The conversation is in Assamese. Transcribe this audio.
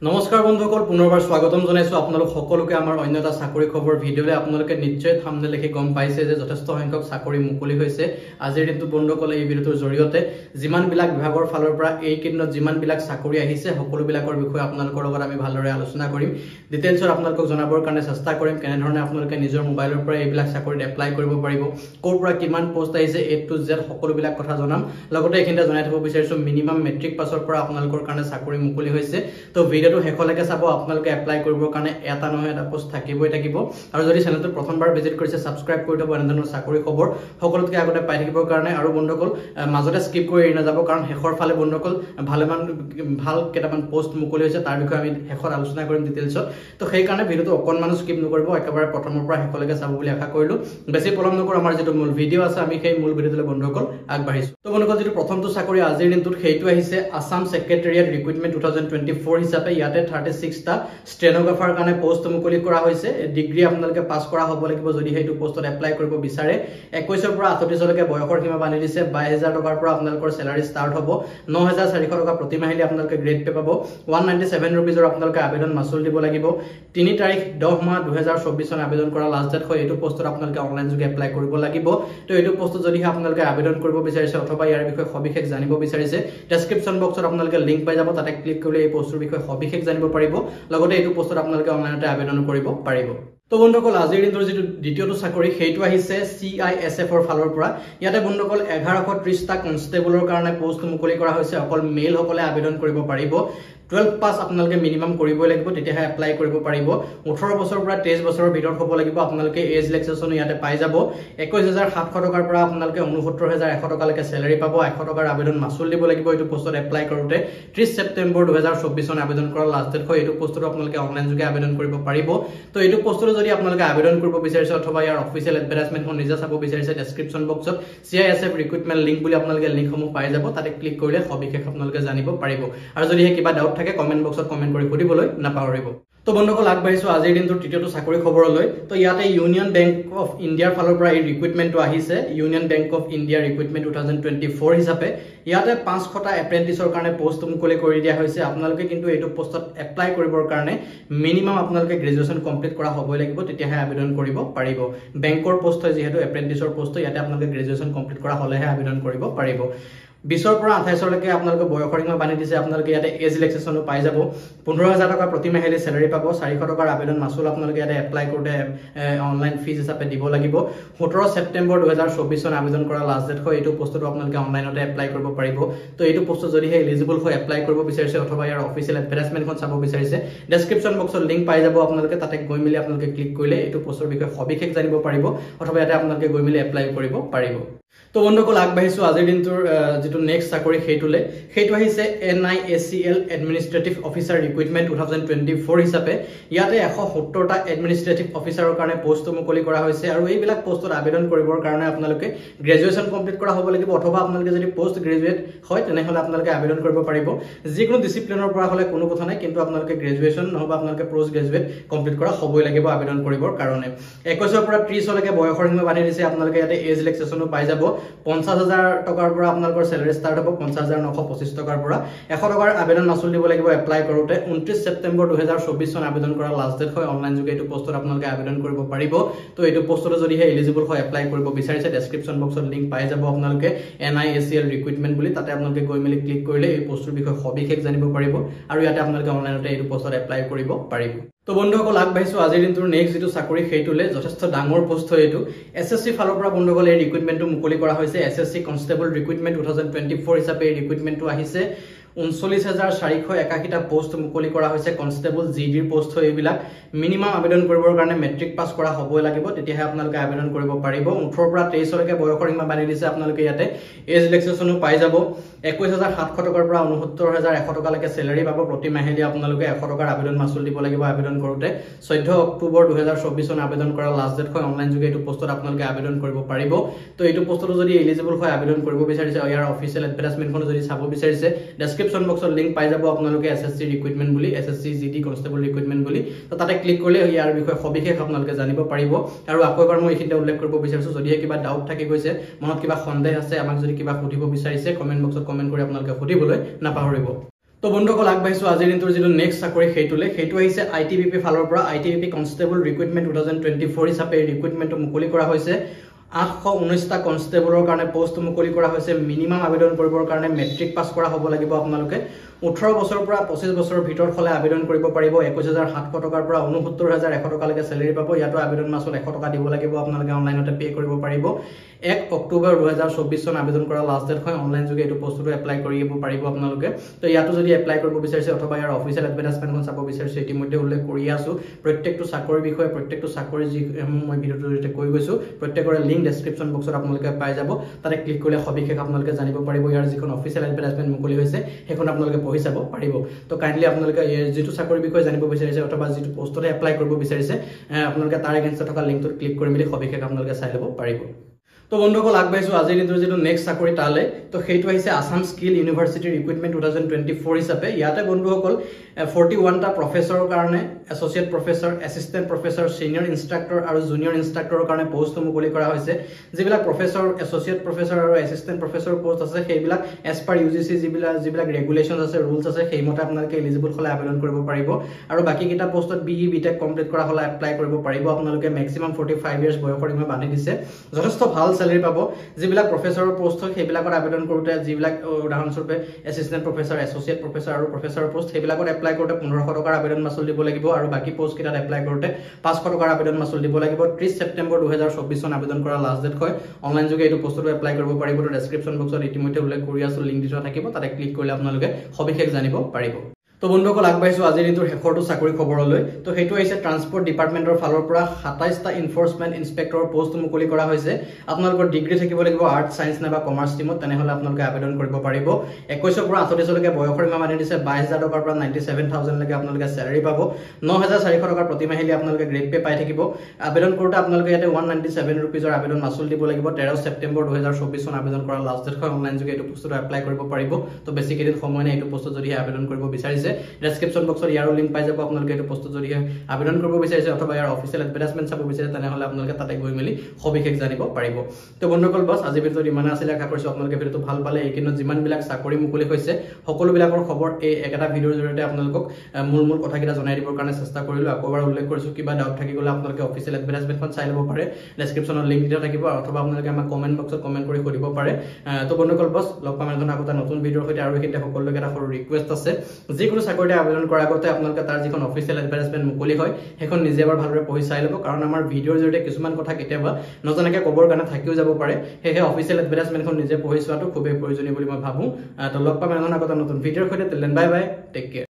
নমস্কাৰ বন্ধুসকল পুনৰবাৰ স্বাগতম জনাইছো আপোনালোক সকলোকে আমাৰ অন্য এটা চাকৰি খবৰ ভিডিঅ'লে আপোনালোকে নিশ্চয় থাম্বনেল দেখি গম পাইছে যে যথেষ্ট সংখ্যক চাকৰি মুকলি হৈছে আজিৰ দিনটো বন্ধুসকল এই ভিডিঅ'টোৰ জৰিয়তে যিমান বিলাক বিভাগৰ ফালৰ পৰা এই কেন্দ্ৰত যিমান বিলাক চাকৰি আহিছে সকলো বিলাকৰ বিষয়ে আপোনালোকৰ লগত আমি ভালদৰে আলোচনা কৰিম ডিটেইলছত আপোনালোকক জনাবৰ কাৰণে চেষ্টা কৰিম কেনে ধৰণে আপোনালোকে নিজৰ মোবাইলৰ পৰা এই বিলাক চাকৰিত এপ্লাই কৰিব পাৰিব কোৰ পৰা কিমান পোষ্ট আহিছে A to Z সকলো বিলাক কথা জনাম লগতে এইখিনিতে জনাই থব বিচাৰিছো মিনিমাম মেট্ৰিক পাছৰ পৰা আপোনালোকৰ কাৰণে চাকৰি মুকলি হৈছে তো ভিডিঅ'টো হেকলৈকে চাব আপোনালোকে এপ্লাই কৰিবৰ কাৰণে এটা নহয় এটা পোষ্ট থাকিবই থাকিব আৰু যদি চেনেলটো প্ৰথমবাৰ ভিজিট কৰিছে সাবস্ক্ৰাইব কৰি থব এনেধৰণৰ চাকৰি খবৰ সকলোতকৈ আগতে পাই থাকিবৰ কাৰণে আৰু বন্ধুসকল মাজতে স্কিপ কৰি এৰি নাযাব কাৰণ হেকৰ ফালে বন্ধুসকল ভালেমান ভাল কেইটামান পোষ্ট মুকলি হৈছে তাৰ বিষয়ে আমি হেকৰ আলোচনা কৰিম ডিটেইলছত তো সেই কাৰণে ভিডিঅ'টো অকণমান স্কিপ নকৰিব একেবাৰে প্ৰথমৰ পৰা হেকলৈকে চাব বুলি আশা কৰিলো বেছি পলম নকৰ আমাৰ যেটো মূল ভিডিঅ' আছে আমি সেই মূল ভিডিঅ'টোলৈ বন্ধুসকল আগবাঢ়িছো তো বন্ধুসকল যেটো প্ৰথমটো চাকৰি আজিৰ দিনটোত সেইটো আহিছে আসাম সেক্ৰেটাৰিয়েট ৰিক্ৰুটমেন্ট 2024 হিচাপে ইয়াতে 36 টা স্টেনোগ্ৰাফাৰ কাৰণে পোষ্ট মুকলি কৰা হৈছে ডিগ্ৰী আপোনালোকে পাস কৰা হ'ব লাগিব যদি হেতু পোষ্টত এপ্লাই কৰিব বিচাৰে 21 ৰ পৰা 38 লৈকে বয়সৰ সীমা বান্ধি দিছে 22000 টকাৰ পৰা আপোনালোকৰ স্যালাৰি ষ্টাৰ্ট হ'ব 9400 টকা প্ৰতি মাহিলী আপোনালোকে গ্ৰেড পে পাব 197 रुपीजৰ আপোনালোকে আবেদন মাসুল দিব লাগিব 3 তাৰিখ 10 মাহ 2024 চন আবেদন কৰা লাষ্ট ডেট হয় এটো পোষ্টত আপোনালোকে অনলাইন যোগে এপ্লাই কৰিব লাগিব তো এটো পোষ্টত যদি আপোনালোকে আবেদন কৰিব বিচাৰিছে অথবা ইয়াৰ বিষয়ে সবিশেষ জানিব বিচাৰিছে ডেসক্ৰিপচন বক্সত আপোনালোকে লিংক পাই যাব তাতে ক্লিক কৰিলে এই পোষ্টৰ বিষয়ে সবিশেষ জানিব পাৰিব লগতে এটো পোষ্টত আপোনালোকে অনলাইনতে আবেদন কৰিব পাৰিব তো বন্ধুসকল আজিৰ দিনটোৰ যেটো দ্বিতীয়টো চাকৰি সেইটো আহিছে CISF ৰ ফালৰ পৰা ইয়াতে বন্ধুসকল 1130 টা কনষ্টেবলৰ কাৰণে পোষ্ট মুকলি কৰা হৈছে অকল মেল সকলে আবেদন কৰিব পাৰিব 12 পাস আপোনালোকে মিনিমাম কৰিব লাগিব তেতিয়াহে এপ্লাই কৰিব পাৰিব 18 বছৰৰ পৰা 23 বছৰৰ ভিতৰত হ'ব লাগিব আপোনালোকে এজ ৰিলেক্সেশন ইয়াতে পাই যাব 21700 টকাৰ পৰা আপোনালোকে 69100 টকা লৈকে স্যালাৰি পাব 100 টকাৰ আবেদন মাসুল দিব লাগিব এটো পোষ্টত এপ্লাই কৰোতে 30 ছেপ্টেম্বৰ 2024 চন আবেদন কৰা লাষ্ট ডেট হয় এটো পোষ্টত আপোনালোকে অনলাইন যোগে আবেদন কৰিব পাৰিব তো এটো পোষ্টত যদি আপোনালোকে আবেদন কৰিব বিচাৰিছে অথবা ইয়াৰ অফিচিয়েল এডভাৰটাইজমেন্টখন নিজে চাব বিচাৰিছে ডেসক্ৰিপচন বক্সত CISF ৰিক্ৰুটমেন্ট লিংক বুলি আপোনালোকে লিংকসমূহ পাই যাব তাতে ক্লিক কৰিলে সবিশেষ আপোনালোকে জানিব পাৰিব আৰু যদি কিবা ডাউট থাকে কমেন্ট বক্সত কমেন্ট কৰি সুধিবলৈ নাপাহৰিব তো বন্ধুসকল আগবাঢ়িছো আজিৰ দিনটোৰ তৃতীয়টো চাকৰি খবৰলৈ তো ইয়াতে ইউনিয়ন বেংক অফ ইণ্ডিয়াৰ ফালৰ পৰা এই ৰিক্ৰুটমেন্টটো আহিছে union bank of India recruitment 2024 হিচাপে ইয়াতে 500 টা এপ্ৰেন্টিছৰ কাৰণে পোষ্ট মুকলি কৰি দিয়া হৈছে আপোনালোকে কিন্তু এইটো পোষ্টত এপ্লাই কৰিবৰ কাৰণে মিনিমাম আপোনালোকে গ্ৰেজুৱেচন কমপ্লিট কৰা হ'বই লাগিব তেতিয়াহে আবেদন কৰিব পাৰিব বেংকৰ পোষ্ট হয় যেহেতু এপ্ৰেন্টিছৰ পোষ্ট ইয়াতে আপোনালোকে গ্ৰেজুৱেচন কমপ্লিট কৰা হ'লেহে আবেদন কৰিব পাৰিব 20 পৰা 28 লৈকে আপোনালোকে বয়সৰ সীমা বান্ধি দিছে আপোনালোকে ইয়াতে এজ ৰিলেক্সেশনো পাই যাব 15000 টকা প্ৰতি মাহিলী স্যালাৰি পাব 400 টকাৰ আবেদন মাসুল আপোনালোকে ইয়াতে এপ্লাই কৰোতে অনলাইন ফিজ হিচাপে দিব লাগিব 17 ছেপ্টেম্বৰ 2024 চন আবেদন কৰা লাষ্ট ডেট হয় এটো পোষ্টত আপোনালোকে অনলাইনতে এপ্লাই কৰিব পাৰিব তো এটো পোষ্ট যদি হে এলিজিবল হয় এপ্লাই কৰিব বিচাৰিছে অথবা ইয়াৰ অফিচিয়েল এডভাৰটাইজমেন্টখন চাব বিচাৰিছে ডেসক্ৰিপচন বক্সত লিংক পাই যাব আপোনালোকে তাতে গৈ মিলি আপোনালোকে ক্লিক কৰিলে এটো পোষ্টৰ বিষয়ে সবিশেষ জানিব পাৰিব অথবা ইয়াতে আপোনালোকে গৈ মিলি এপ্লাই কৰিব পাৰিব তো বন্ধুসকল আগবাঢ়িছো আজিৰ দিনটোৰ যেটো নেক্সট চাকৰি সেইটো আহিছে NIACL এডমিনিষ্ট্ৰেটিভ অফিচাৰ ৰিক্ৰুটমেন্ট 2024 হিচাপে ইয়াতে 170 টা এডমিনিষ্ট্ৰেটিভ অফিচাৰৰ কাৰণে পোষ্ট মুকলি কৰা হৈছে আৰু এইবিলাক পোষ্টত আবেদন কৰিবৰ কাৰণে আপোনালোকে গ্ৰেজুৱেচন কমপ্লিট কৰা হ'ব লাগিব অথবা আপোনালোকে যদি পোষ্ট গ্ৰেজুৱেট হয় তেনেহলে আপোনালোকে আবেদন কৰিব পাৰিব যিকোনো ডিসিপ্লিনৰ পৰা হলে কোনো কথা নাই কিন্তু আপোনালোকে গ্ৰেজুৱেচন নহবা আপোনালোকে পোষ্ট গ্ৰেজুৱেট কমপ্লিট কৰা হ'বই লাগিব আবেদন কৰিবৰ কাৰণে 21 ৰ পৰা 30 লৈকে বয়সৰ সীমা বান্ধি দিছে আপোনালোকে ইয়াতে এজ ৰিলেক্সেশনো পাই যাব 50000 টকাৰ পৰা আপোনালোকৰ স্যালাৰি ষ্টাৰ্ট হ'ব 50925 টকাৰ পৰা 100 টকাৰ আবেদন মাসুল দিব লাগিব এপ্লাই কৰোতে 29 ছেপ্টেম্বৰ 2024 চন আবেদন কৰা লাষ্ট ডেট হয় অনলাইন যোগে এটো পোষ্টত আপোনালোকে আবেদন কৰিব পাৰিব তো এটো পোষ্টত যদি হে এলিজিবল হয় এপ্লাই কৰিব বিচাৰিছে ডেসক্ৰিপচন বক্সত লিংক পাই যাব আপোনালোকে NIACL ৰিক্ৰুটমেন্ট বুলি তাতে আপোনালোকে গৈ মিলি ক্লিক কৰিলে এই পোষ্টৰ বিষয়ে সবিশেষ জানিব পাৰিব আৰু ইয়াতে আপোনালোকে অনলাইনতে এটো পোষ্টত এপ্লাই কৰিব পাৰিব তো বন্ধুসকল আগবাঢ়িছো আজিৰ দিনটোৰ নেক্সট যেটো চাকৰি সেইটোলে যথেষ্ট ডাঙৰ পোষ্ট হয় এটো SSC ফালৰ পৰা বন্ধুসকল এই ৰিক্ৰুটমেন্টটো মুকলি কৰা হৈছে SSC কনষ্টেবল ৰিক্ৰুটমেন্ট 2024 হিচাপে এই ৰিক্ৰুটমেন্টটো আহিছে 39481 টা পোষ্ট মুকলি কৰা হৈছে কনষ্টেবল জিডিৰ পোষ্ট হয় এইবিলাক মিনিমাম আবেদন কৰিবৰ কাৰণে মেট্ৰিক পাস কৰা হ'বই লাগিব তেতিয়াহে আপোনালোকে আবেদন কৰিব পাৰিব 18 পৰা 23 লৈকে বয়সৰ সীমা বান্ধি দিছে আপোনালোকে ইয়াতে এজ ৰিলেক্সেশনো পাই যাব 21700 টকাৰ পৰা 69100 টকা লৈকে স্যালাৰি পাব প্ৰতি মাহিলী আপোনালোকে 100 টকাৰ আবেদন মাসুল দিব লাগিব আবেদন কৰোতে 14 অক্টোবৰ 2024 চন আবেদন কৰা লাষ্ট ডেট হয় অনলাইন যোগে এটো পোষ্টত আপোনালোকে আবেদন কৰিব পাৰিব তো এটো পোষ্টত যদি এলিজিবল হয় আবেদন কৰিব বিচাৰিছে ইয়াৰ অফিচিয়েল এডভাৰটাইজমেন্টখন যদি চাব বিচাৰিছে ডেসক্ৰিপচন বক্সত লিংক পাই যাব আপোনালোকে SSC ৰিক্ৰুটমেন্ট বুলি SSC GD কনষ্টেবল ৰিক্ৰুটমেন্ট বুলি তো তাতে ক্লিক কৰিলে ইয়াৰ বিষয়ে সবিশেষ আপোনালোকে জানিব পাৰিব আৰু আকৌ এবাৰ মই এইখিনিতে উল্লেখ কৰিব বিচাৰিছো যদি কিবা ডাউট থাকি গৈছে মনত কিবা সন্দেহ আছে আমাক যদি কিবা সুধিব বিচাৰিছে কমেন্ট বক্সত কমেন্ট কৰি আপোনালোকে সুধিবলৈ নাপাহৰিব তো বন্ধুসকল আগবাঢ়িছো আজিৰ দিনটোৰ যিটো নেক্সট চাকৰি সেইটো আহিছে ITBP ফালৰ পৰা ITBP কনষ্টেবল ৰিক্ৰুটমেণ্ট 2024 হিচাপে ৰিক্ৰুটমেণ্টটো মুকলি কৰা হৈছে 819টা কনষ্টেবলৰ কাৰণে পোষ্ট মুকলি কৰা হৈছে মিনিমাম আবেদন কৰিবৰ কাৰণে মেট্ৰিক পাছ কৰা হ'ব লাগিব আপোনালোকে 18 বছৰৰ পৰা 25 বছৰৰ ভিতৰত হলে আবেদন কৰিব পাৰিব 21700 টকাৰ পৰা 69100 টকালৈকে স্যালাৰি পাব ইয়াতো আবেদন মাসুল 100 টকা দিব লাগিব আপোনালোকে অনলাইনতে পে কৰিব পাৰিব 1 অক্টোবৰ 2024 চন আবেদন কৰা লাষ্ট ডেট হয় অনলাইন যোগে এটো পোষ্টটো এপ্লাই কৰিব পাৰিব আপোনালোকে তো ইয়াতো যদি এপ্লাই কৰিব বিচাৰিছে অথবা ইয়াৰ অফিচিয়েল এডভাৰটাইজমেন্টখন চাব বিচাৰিছে ইতিমধ্যে উল্লেখ কৰি আছো প্ৰত্যেকটো চাকৰিৰ বিষয়ে প্ৰত্যেকটো চাকৰি যি মই ভিডিওটো জৰিয়তে কৈ গৈছো প্ৰত্যেকৰে লিংক ডেসক্ৰিপচন বক্সত আপোনালোকে পাই যাব তাতে ক্লিক কৰিলে সবিশেষ আপোনালোকে জানিব পাৰিব ইয়াৰ যিখন অফিচিয়েল এডভাৰটাইজমেন্ট মুকলি হৈছে সেইখন আপোনালোকে পঢ়ি চাব পাৰিব তো কাইন্ডলি আপোনালোকে যেটো চাকৰিৰ বিষয়ে জানিব বিচাৰিছে অথবা যেটো পোষ্টতে এপ্লাই কৰিব বিচাৰিছে আপোনালোকে তাৰ এগেইনষ্টত থকা লিংকটোত ক্লিক কৰি মিলি সবিশেষ আপোনালোকে চাই ল'ব পাৰিব তো বন্ধুসকল আগবাঢ়িছো আজিৰ দিনটোৰ যেটো নেক্সট চাকৰি তালে তো সেইটো আহিছে আসাম স্কিল ইউনিভাৰ্চিটি ৰিক্ৰুটমেণ্ট 2024 হিচাপে ইয়াতে বন্ধুসকল 41 টা প্ৰফেছৰৰ কাৰণে associate professor assistant professor senior instructor আৰু জুনিয়ৰ ইনষ্ট্ৰাক্টৰৰ কাৰণে পোষ্ট মুকলি কৰা হৈছে যিবিলাক প্ৰফেছৰ এছ'চিয়েট প্ৰফেছৰ আৰু এছিষ্টেণ্ট প্ৰফেছৰ পোষ্ট আছে সেইবিলাক এজ পাৰ UGC যিবিলাক ৰেগুলেশনছ আছে ৰুলছ আছে সেইমতে আপোনালোকে এলিজিবল হলে আবেদন কৰিব পাৰিব আৰু বাকি কিটা পোষ্টত BE BTech কমপ্লিট কৰা হলে এপ্লাই কৰিব পাৰিব আপোনালোকে মেক্সিমাম 45 ইয়াৰ্স বয়সৰ সীমা বান্ধি দিছে যথেষ্ট ভাল স্যালাৰি পাব যিবিলাক প্ৰফেছৰৰ পোষ্ট হয় সেইবিলাকৰ আবেদন কৰোতে যিবিলাক উদাহৰণস্বৰূপে এছিষ্টেণ্ট প্ৰফেছৰ এছ'চিয়েট প্ৰফেছৰ আৰু প্ৰফেছৰৰ পোষ্ট সেইবিলাকত এপ্লাই কৰোতে 1500 টকাৰ আবেদন মাসুল দিব লাগিব আৰু বাকি পোষ্ট কিটাত এপ্লাই কৰোতে 500 টকাৰ আবেদন মাসুল দিব লাগিব 30 ছেপ্টেম্বৰ 2024 চন আবেদন কৰা লাষ্ট ডেট হয় অনলাইন যোগে এটো পোষ্টটো এপ্লাই কৰিব পাৰিব তো ডেসক্ৰিপচন বক্সত ইতিমধ্যে উল্লেখ কৰি আছো লিংক দিটা থাকিব তাতে ক্লিক কৰিলে আপোনালোকে সবিশেষ জানিব পাৰিব তো বন্ধুসকল আগবাঢ়িছো আজিৰ দিনটোৰ শেষৰটো চাকৰি খবৰলৈ তো সেইটো আহিছে ট্ৰান্সপৰ্ট ডিপাৰ্টমেণ্টৰ ফালৰ পৰা 27টা এনফোৰ্সমেন্ট ইনস্পেক্টৰৰ পোষ্ট মুকলি কৰা হৈছে আপোনালোকৰ ডিগ্ৰী থাকিব লাগিব আৰ্টছ সায়েন্স নাইবা কমাৰ্চ টিমত তেনেহলে আপোনালোকে আবেদন কৰিব পাৰিব 21 ৰ পৰা 38 লৈকে বয়সৰ সীমা মানি দিছে 22000 টকাৰ পৰা 97000 লৈকে আপোনালোকে স্যালাৰি পাব 9400 টকাৰ প্ৰতি মাহিলি আপোনালোকে গ্ৰেড পে পাই থাকিব আবেদন কৰোতে আপোনালোকে ইয়াতে 197 रुपीजৰ আবেদন মাসুল দিব লাগিব 13 ছেপ্টেম্বৰ 2024 চন আবেদন কৰা লাষ্ট ডেট হয় অনলাইন যোগে এটো পোষ্টটো এপ্লাই কৰিব পাৰিব তো বেছিকৈ দিন সময় নাই এটো পোষ্টত যদি আবেদন কৰিব বিচাৰিছে ডেসক্ৰিপচন বক্সত ইয়াৰ লিংক পাই যাব আপোনালোকে এটো পোষ্টত যদি আবেদন কৰিব বিচাৰিছে অথবা ইয়াৰ অফিচিয়েল এডভাৰটাইজমেন্ট চাব বিচাৰিছে তেনেহলে আপোনালোকে তাতে গৈ মিলি সবিশেষ জানিব পাৰিব তো বন্ধুসকল বস আজি ভিডিওটো ইমান আছিল আশা কৰিছো আপোনালোকে ভিডিওটো ভাল পালে এইকিনো যিমান বিলাক চাকৰি মুকলি হৈছে সকলো বিলাকৰ খবৰ এই একটা ভিডিওৰ জৰিয়তে আপোনালোকক মূল কথাকিটা জনাই দিবৰ কাৰণে চেষ্টা কৰিলো আকবাৰ উল্লেখ কৰিছো কিবা ডাউট থাকি গলে আপোনালোকে অফিচিয়েল এডভাৰটাইজমেন্টখন চাই ল'ব পাৰে ডেসক্ৰিপচনৰ লিংক দিয়া থাকিব অথবা আপোনালোকে আমাক কমেন্ট বক্সত কমেন্ট কৰি সুধিব পাৰে তো বন্ধুসকল বস লগ পাম এজন আগতে নতুন ভিডিওৰ সৈতে আৰু এখিনতে সকলোকে এটা সৰু ৰিকুৱেষ্ট আছে যিকোনো চাকৰিতে আবেদন কৰাৰ আগতে আপোনালোকে তাৰ যিখন অফিচিয়েল এডভাৰটাইজমেন্ট মুকলি হয় সেইখন নিজে এবাৰ ভালদৰে পঢ়ি চাই ল'ব কাৰণ আমাৰ ভিডিওৰ জৰিয়তে কিছুমান কথা কেতিয়াবা নজনাকে কবৰ কাৰণে থাকিও যাব পাৰে হেহে অফিচিয়েল এডভাৰটাইজমেন্টখন নিজে পঢ়ি চোৱাটো খুবেই প্ৰয়োজনীয় বুলি মই ভাবো তো লগ পাম এজন আগতে নতুন ভিডিওৰ সৈতে তেলেন বাই বাই টেক কেয়াৰ